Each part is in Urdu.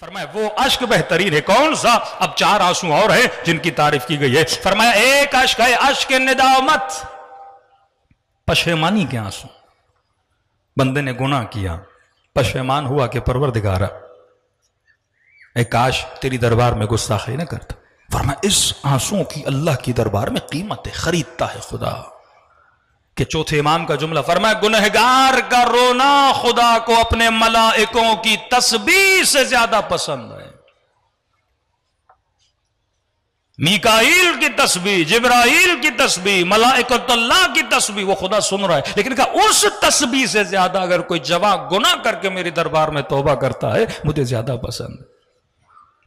فرمایا وہ اشک بہترین ہے کون سا؟ اب 4 آنسو اور ہیں جن کی تعریف کی گئی ہے. فرمایا ایک اشک ہے اشک ندامت، پشیمانی کے آنسو. بندے نے گناہ کیا، پشیمان ہوا کہ پروردگارا اے کاش تیری دربار میں گستاخی نہ کرتا. فرمایا اس آنسوں کی اللہ کی دربار میں قیمت ہے، خریدتا ہے خدا. کہ چوتھے امام کا جملہ فرمایا گنہگار کا رونا خدا کو اپنے ملائکوں کی تسبیح سے زیادہ پسند ہے. میکائیل کی تسبیح، جبرائیل کی تسبیح، ملائکۃ اللہ کی تسبیح وہ خدا سن رہا ہے، لیکن کہا اس تسبیح سے زیادہ اگر کوئی جوان گناہ کر کے میری دربار میں توبہ کرتا ہے مجھے زیادہ پسند.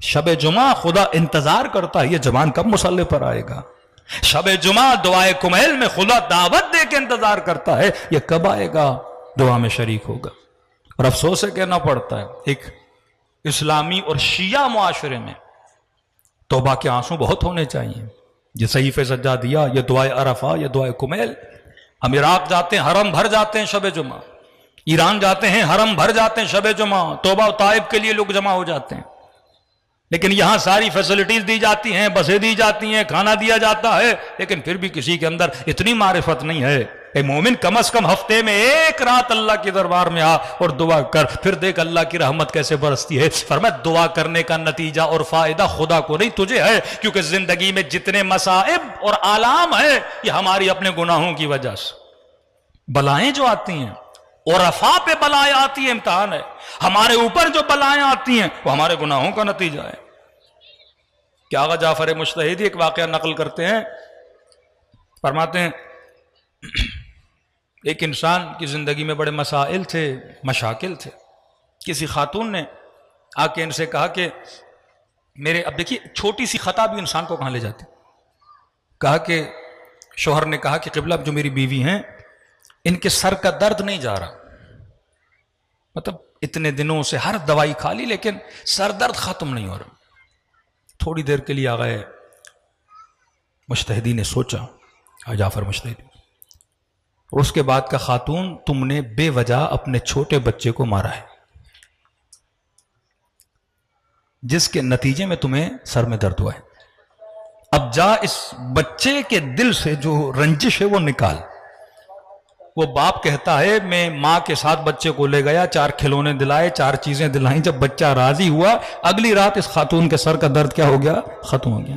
شب جمعہ خدا انتظار کرتا ہے یہ جوان کب مصلی پر آئے گا. شب جمعہ دعائے کمیل میں خدا دعوت دے کے انتظار کرتا ہے یہ کب آئے گا دعا میں شریک ہوگا. اور افسوس ہے کہنا پڑتا ہے ایک اسلامی اور شیعہ معاشرے میں توبہ کے آنسو بہت ہونے چاہیے. یہ صحیفے سجادیہ، یہ دعائے عرفہ، یہ دعائے کمیل. ہم عراق جاتے ہیں حرم بھر جاتے ہیں شب جمعہ، ایران جاتے ہیں حرم بھر جاتے ہیں شب جمعہ، توبہ و تائب کے لیے لوگ جمع ہو جاتے ہیں. لیکن یہاں ساری فیسلٹیز دی جاتی ہیں، بسیں دی جاتی ہیں، کھانا دیا جاتا ہے، لیکن پھر بھی کسی کے اندر اتنی معرفت نہیں ہے. اے مومن کم از کم ہفتے میں ایک رات اللہ کی دربار میں آ اور دعا کر، پھر دیکھ اللہ کی رحمت کیسے برستی ہے. فرمایا دعا کرنے کا نتیجہ اور فائدہ خدا کو نہیں تجھے ہے، کیونکہ زندگی میں جتنے مصائب اور آلام ہیں یہ ہماری اپنے گناہوں کی وجہ سے. بلائیں جو آتی ہیں اور عرفہ پہ بلائیں آتی ہیں، امتحان ہے. ہمارے اوپر جو بلائیں آتی ہیں وہ ہمارے گناہوں کا نتیجہ ہے. کہ آغا جعفر مجتہدی ایک واقعہ نقل کرتے ہیں، فرماتے ہیں ایک انسان کی زندگی میں بڑے مسائل تھے، مشاکل تھے. کسی خاتون نے آ کے ان سے کہا کہ میرے، اب دیکھیے چھوٹی سی خطا بھی انسان کو کہاں لے جاتی. کہا کہ شوہر نے کہا کہ قبلہ جو میری بیوی ہیں ان کے سر کا درد نہیں جا رہا، مطلب اتنے دنوں سے ہر دوائی کھا لی لیکن سر درد ختم نہیں ہو رہا. تھوڑی دیر کے لیے آ گئے مجتہدی نے سوچا، جعفر مجتہدی، اور اس کے بعد کا خاتون تم نے بے وجہ اپنے چھوٹے بچے کو مارا ہے جس کے نتیجے میں تمہیں سر میں درد ہوا ہے. اب جا اس بچے کے دل سے جو رنجش ہے وہ نکال. وہ باپ کہتا ہے میں ماں کے ساتھ بچے کو لے گیا، 4 کھلونے دلائے، 4 چیزیں دلائیں. جب بچہ راضی ہوا اگلی رات اس خاتون کے سر کا درد کیا ہو گیا؟ ختم ہو گیا.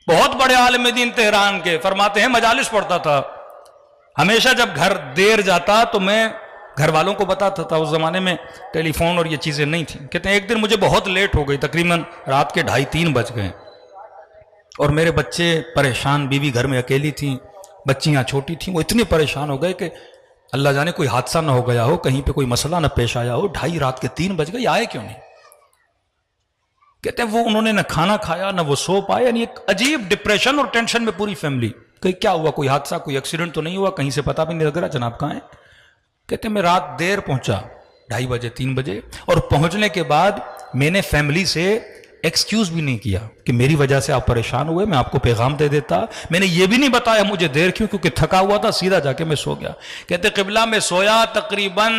بہت بڑے عالم دین تہران کے فرماتے ہیں مجالس پڑھتا تھا، ہمیشہ جب گھر دیر جاتا تو میں گھر والوں کو بتاتا تھا. اس زمانے میں ٹیلی فون اور یہ چیزیں نہیں تھیں. کہتے ہیں ایک دن مجھے بہت لیٹ ہو گئی، تقریباً رات کے 2:30-3 بج گئے، اور میرے بچے پریشان، بیوی گھر میں اکیلی تھیں، بچیاں چھوٹی تھیں. وہ اتنے پریشان ہو گئے کہ اللہ جانے کوئی حادثہ نہ ہو گیا ہو، کہیں پہ کوئی مسئلہ نہ پیش آیا ہو. 2:30 رات کے 3 بج گئے، آئے کیوں نہیں؟ کہتے ہیں وہ انہوں نے نہ کھانا کھایا نہ وہ سو پائے، یعنی ایک عجیب ڈپریشن اور ٹینشن میں پوری فیملی. کہ کیا ہوا، کوئی حادثہ، کوئی ایکسیڈنٹ تو نہیں ہوا؟ کہیں سے پتہ بھی نہیں لگ رہا، جناب کہاں ہیں؟ کہتے ہیں میں رات دیر پہنچا، 2:30 بجے 3 بجے، اور پہنچنے کے بعد میں نے فیملی سے ایکسکیوز بھی نہیں کیا کہ میری وجہ سے آپ پریشان ہوئے، میں آپ کو پیغام دے دیتا. میں نے یہ بھی نہیں بتایا مجھے دیر کیوں، کیونکہ تھکا ہوا تھا، سیدھا جا کے میں سو گیا. کہتے قبلہ میں سویا تقریباً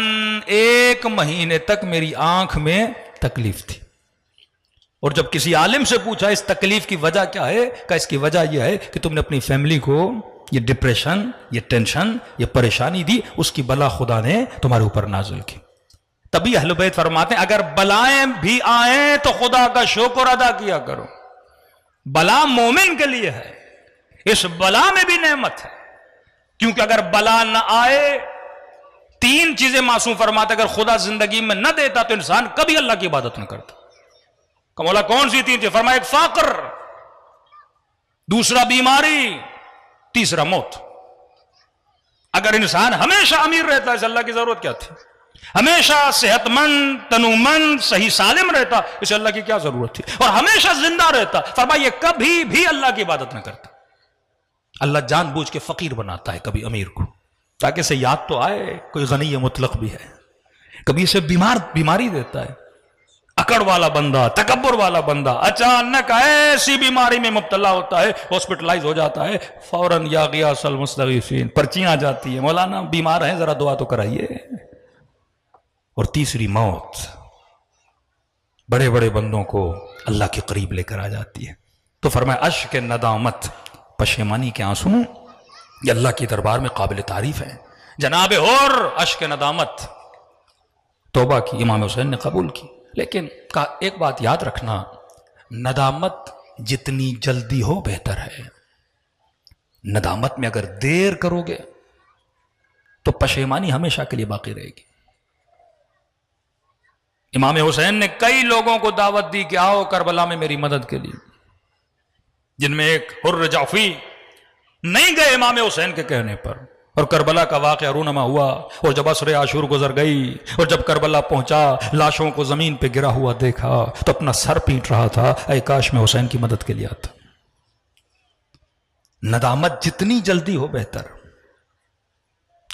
1 مہینے تک میری آنکھ میں تکلیف تھی. اور جب کسی عالم سے پوچھا اس تکلیف کی وجہ کیا ہے، کہ اس کی وجہ یہ ہے کہ تم نے اپنی فیملی کو یہ ڈپریشن، یہ ٹینشن، یہ پریشانی دی، اس کی بلا خدا نے تمہارے اوپر نازل کی. تبھی اہل بیت فرماتے ہیں اگر بلائیں بھی آئیں تو خدا کا شکر ادا کیا کرو. بلا مومن کے لیے ہے، اس بلا میں بھی نعمت ہے. کیونکہ اگر بلا نہ آئے، 3 چیزیں معصوم فرماتے اگر خدا زندگی میں نہ دیتا تو انسان کبھی اللہ کی عبادت نہ کرتا. کہ مولا کون سی 3 چیزیں؟ فرمایا ایک فقر، دوسرا بیماری، تیسرا موت. اگر انسان ہمیشہ امیر رہتا ہے، اللہ کی ضرورت کیا تھی؟ ہمیشہ صحت مند، تنومند، صحیح سالم رہتا، اسے اللہ کی کیا ضرورت تھی؟ اور ہمیشہ زندہ رہتا، فرمایا یہ کبھی بھی اللہ کی عبادت نہ کرتا. اللہ جان بوجھ کے فقیر بناتا ہے کبھی امیر کو، تاکہ اسے یاد تو آئے کوئی غنی مطلق بھی ہے. کبھی اسے بیماری دیتا ہے. اکڑ والا بندہ، تکبر والا بندہ اچانک ایسی بیماری میں مبتلا ہوتا ہے، ہاسپٹلائز ہو جاتا ہے، فوراً یا غیاث المستغیثین پرچیاں آ جاتی ہیں، مولانا بیمار ہیں ذرا دعا تو کرائیے. اور تیسری موت. بڑے بڑے بندوں کو اللہ کے قریب لے کر آ جاتی ہے. تو فرمایا اشک ندامت، پشیمانی کے آنسو یہ اللہ کی دربار میں قابل تعریف ہیں. جناب اور اشک ندامت توبہ کی امام حسین نے قبول کی، لیکن ایک بات یاد رکھنا، ندامت جتنی جلدی ہو بہتر ہے. ندامت میں اگر دیر کرو گے تو پشیمانی ہمیشہ کے لیے باقی رہے گی. امام حسین نے کئی لوگوں کو دعوت دی کہ آؤ کربلا میں میری مدد کے لیے، جن میں ایک حر جعفی نہیں گئے امام حسین کے کہنے پر، اور کربلا کا واقعہ رونما ہوا، اور جب عصر عاشور گزر گئی اور جب کربلا پہنچا لاشوں کو زمین پہ گرا ہوا دیکھا تو اپنا سر پیٹ رہا تھا، اے کاش میں حسین کی مدد کے لیے آتا. ندامت جتنی جلدی ہو بہتر.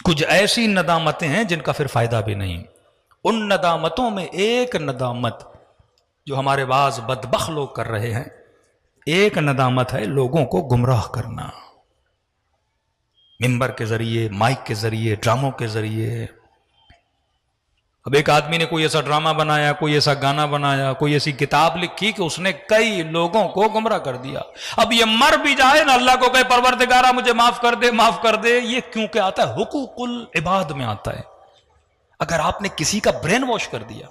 کچھ ایسی ندامتیں ہیں جن کا پھر فائدہ بھی نہیں. ان ندامتوں میں ایک ندامت جو ہمارے بعض بدبخت لوگ کر رہے ہیں، ایک ندامت ہے لوگوں کو گمراہ کرنا، ممبر کے ذریعے، مائک کے ذریعے، ڈراموں کے ذریعے. اب ایک آدمی نے کوئی ایسا ڈرامہ بنایا، کوئی ایسا گانا بنایا، کوئی ایسی کتاب لکھی کہ اس نے کئی لوگوں کو گمراہ کر دیا. اب یہ مر بھی جائے نا، اللہ کو کہے پروردگارہ مجھے معاف کر دے، معاف کر دے. یہ کیونکہ آتا ہے حقوق العباد میں آتا ہے. اگر آپ نے کسی کا برین واش کر دیا،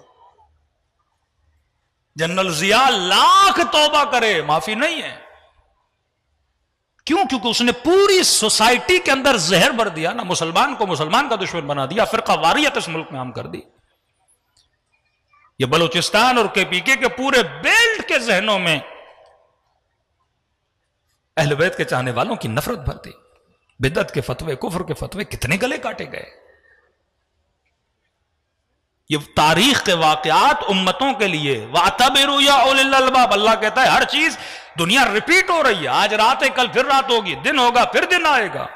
جنرل ضیاء لاکھ توبہ کرے معافی نہیں ہے. کیوں؟ کیونکہ اس نے پوری سوسائٹی کے اندر زہر بھر دیا نا، مسلمان کو مسلمان کا دشمن بنا دیا، فرقہ واریت اس ملک میں عام کر دی. یہ بلوچستان اور کے پی کے پورے بیلٹ کے ذہنوں میں اہل بیت کے چاہنے والوں کی نفرت بھر دی. بدعت کے فتوے، کفر کے فتوے کتنے گلے کاٹے گئے. یہ تاریخ کے واقعات امتوں کے لیے وَاعْتَبِرُوا يَا أُولِي الْأَلْبَابِ. اللہ کہتا ہے ہر چیز دنیا ریپیٹ ہو رہی ہے. آج رات ہے، کل پھر رات ہوگی، دن ہوگا پھر دن آئے گا.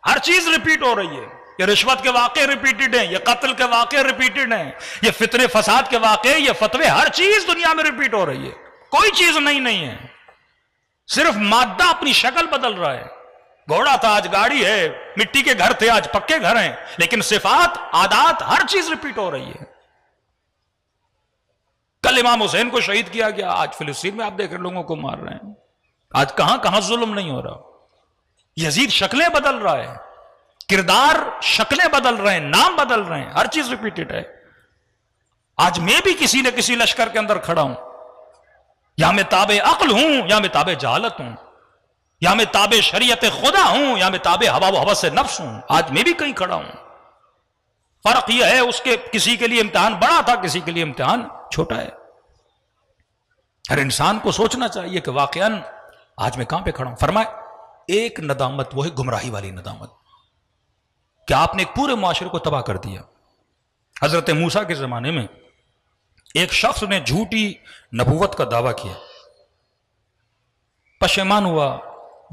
ہر چیز ریپیٹ ہو رہی ہے. یہ رشوت کے واقعے ریپیٹڈ ہیں، یہ قتل کے واقعے ریپیٹڈ ہیں، یہ فتنے فساد کے واقعے، یہ فتوے، ہر چیز دنیا میں ریپیٹ ہو رہی ہے. کوئی چیز نئی نہیں ہے، صرف مادہ اپنی شکل بدل رہا ہے. گھوڑا تھا آج گاڑی ہے، مٹی کے گھر تھے آج پکے گھر ہیں، لیکن صفات، عادات، ہر چیز ریپیٹ ہو رہی ہے. کل امام حسین کو شہید کیا گیا، آج فلسطین میں آپ دیکھ رہے لوگوں کو مار رہے ہیں. آج کہاں کہاں ظلم نہیں ہو رہا. یزید شکلیں بدل رہا ہے، کردار شکلیں بدل رہے ہیں، نام بدل رہے ہیں، ہر چیز ریپیٹڈ ہے. آج میں بھی کسی نہ کسی لشکر کے اندر کھڑا ہوں، یا میں تابع عقل ہوں یا میں تابع جہالت ہوں، یا میں تابع شریعت خدا ہوں یا میں تابع ہوا و ہوس نفس ہوں. آج میں بھی کہیں کھڑا ہوں. فرق یہ ہے اس کے کسی کے لیے امتحان بڑا تھا، کسی کے لیے امتحان چھوٹا ہے. ہر انسان کو سوچنا چاہیے کہ واقعاً آج میں کہاں پہ کھڑا ہوں. فرمائے ایک ندامت وہ ہے گمراہی والی ندامت، کہ آپ نے ایک پورے معاشرے کو تباہ کر دیا. حضرت موسیٰ کے زمانے میں ایک شخص نے جھوٹی نبوت کا دعویٰ کیا، پشیمان ہوا.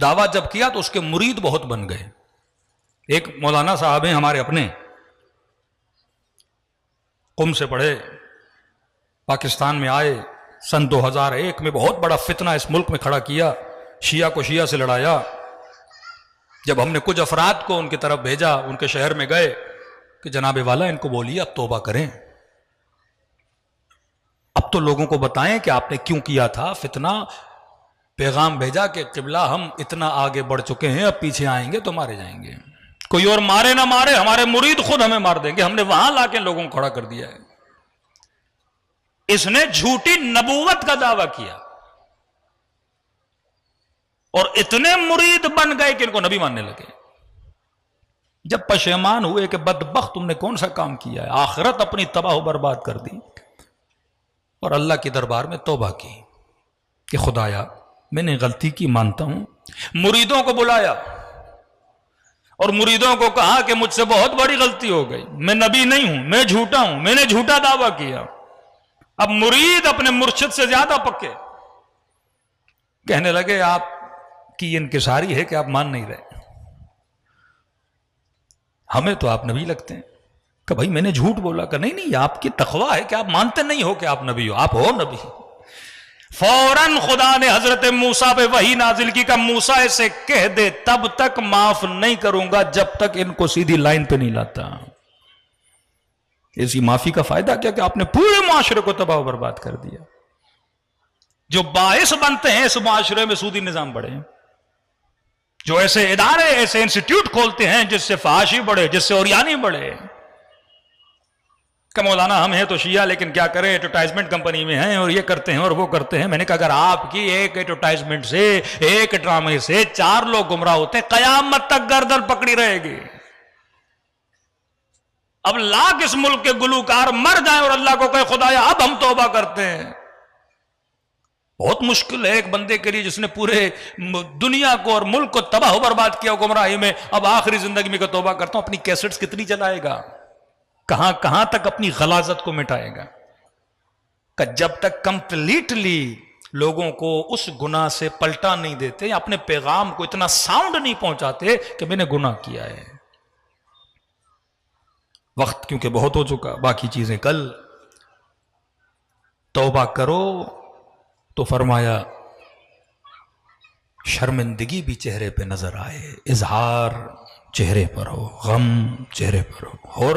دعویٰ جب کیا تو اس کے مرید بہت بن گئے. ایک مولانا صاحب ہیں ہمارے اپنے، قم سے پڑھے، پاکستان میں آئے، سن 2001 میں بہت بڑا فتنہ اس ملک میں کھڑا کیا، شیعہ کو شیعہ سے لڑایا. جب ہم نے کچھ افراد کو ان کی طرف بھیجا، ان کے شہر میں گئے کہ جناب والا ان کو بولیے اب توبہ کریں، اب تو لوگوں کو بتائیں کہ آپ نے کیوں کیا تھا فتنہ. پیغام بھیجا کہ قبلہ ہم اتنا آگے بڑھ چکے ہیں، اب پیچھے آئیں گے تو مارے جائیں گے. کوئی اور مارے نہ مارے، ہمارے مرید خود ہمیں مار دیں گے. ہم نے وہاں لا کے لوگوں کو کھڑا کر دیا ہے. اس نے جھوٹی نبوت کا دعویٰ کیا اور اتنے مرید بن گئے کہ ان کو نبی ماننے لگے. جب پشیمان ہوئے کہ بدبخت تم نے کون سا کام کیا ہے، آخرت اپنی تباہ و برباد کر دی، اور اللہ کے دربار میں توبہ کی کہ خدایا میں نے غلطی کی، مانتا ہوں. مریدوں کو بلایا اور مریدوں کو کہا کہ مجھ سے بہت بڑی غلطی ہو گئی، میں نبی نہیں ہوں، میں جھوٹا ہوں، میں نے جھوٹا دعویٰ کیا. اب مرید اپنے مرشد سے زیادہ پکے، کہنے لگے آپ کی انکساری ہے کہ آپ مان نہیں رہے، ہمیں تو آپ نبی لگتے ہیں. کہ بھائی میں نے جھوٹ بولا. کہ نہیں آپ کی تقویٰ ہے کہ آپ مانتے نہیں ہو کہ آپ نبی ہو، آپ ہو نبی. فوراً خدا نے حضرت موسیٰ پہ وحی نازل کی کہ موسیٰ اسے کہہ دے تب تک معاف نہیں کروں گا جب تک ان کو سیدھی لائن پہ نہیں لاتا. اسی معافی کا فائدہ کیا کہ آپ نے پورے معاشرے کو تباہ و برباد کر دیا. جو باعث بنتے ہیں اس معاشرے میں سودی نظام بڑھے، جو ایسے ادارے ایسے انسٹیٹیوٹ کھولتے ہیں جس سے فحاشی بڑھے، جس سے اوریانی بڑھے. کہ مولانا ہم ہیں تو شیعہ لیکن کیا کریں، ایڈورٹائزمنٹ کمپنی میں ہیں اور یہ کرتے ہیں اور وہ کرتے ہیں. میں نے کہا اگر آپ کی ایک ایڈورٹائزمنٹ سے، ایک ڈرامے سے 4 لوگ گمراہ ہوتے ہیں، قیامت تک گردن پکڑی رہے گی. اب لاکھ اس ملک کے گلوکار مر جائیں اور اللہ کو کہے خدایا اب ہم توبہ کرتے ہیں. بہت مشکل ہے ایک بندے کے لیے جس نے پورے دنیا کو اور ملک کو تباہ و برباد کیا گمراہی میں، اب آخری زندگی میں کہ توبہ کرتا ہوں. اپنی کیسٹس کتنی چلائے گا، کہاں کہاں تک اپنی غلاظت کو مٹائے گا. کہ جب تک کمپلیٹلی لوگوں کو اس گناہ سے پلٹا نہیں دیتے، اپنے پیغام کو اتنا ساؤنڈ نہیں پہنچاتے کہ میں نے گناہ کیا ہے. وقت کیونکہ بہت ہو چکا، باقی چیزیں کل. توبہ کرو تو فرمایا شرمندگی بھی چہرے پہ نظر آئے، اظہار چہرے پر ہو، غم چہرے پر ہو، اور